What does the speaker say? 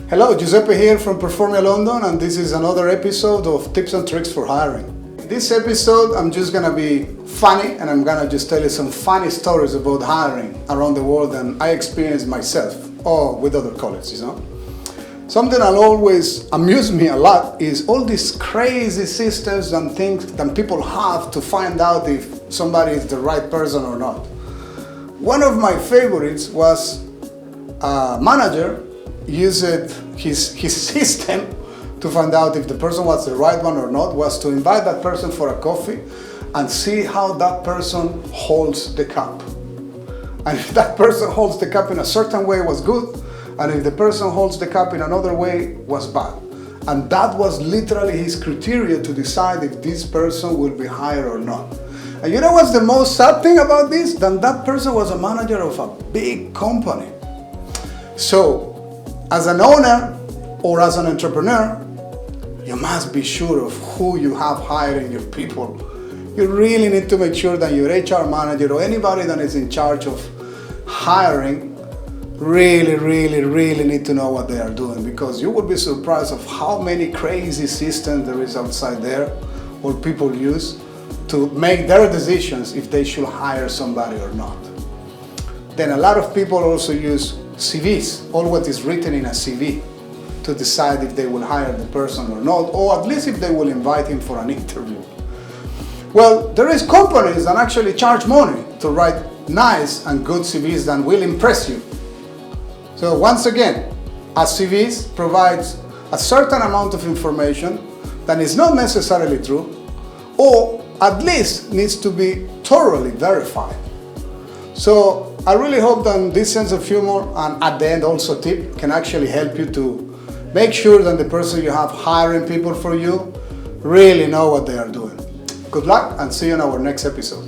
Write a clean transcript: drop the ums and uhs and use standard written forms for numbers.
Hello, Giuseppe here from Performia London, and this is another episode of Tips and Tricks for Hiring. This episode, I'm just gonna be funny, and I'm gonna just tell you some funny stories about hiring around the world and I experienced myself, or with other colleagues, you know. Something that always amused me a lot is all these crazy systems and things that people have to find out if somebody is the right person or not. One of my favorites was a manager used his system to find out if the person was the right one or not, was to invite that person for a coffee and see how that person holds the cup. And if that person holds the cup in a certain way, was good, and if the person holds the cup in another way, was bad. And that was literally his criteria to decide if this person will be hired or not. And you know what's the most sad thing about this? That person was a manager of a big company. So, as an owner or as an entrepreneur, you must be sure of who you have hiring your people. You really need to make sure that your HR manager or anybody that is in charge of hiring really need to know what they are doing, because you will be surprised of how many crazy systems there is outside there or people use to make their decisions if they should hire somebody or not. Then a lot of people also use CVs, all what is written in a CV, to decide if they will hire the person or not, or at least if they will invite him for an interview. Well, there is companies that actually charge money to write nice and good CVs that will impress you. So once again, a CV provides a certain amount of information that is not necessarily true, or at least needs to be thoroughly verified. So I really hope that this sense of humor and at the end also tip can actually help you to make sure that the person you have hiring people for you really know what they are doing. Good luck and see you in our next episode.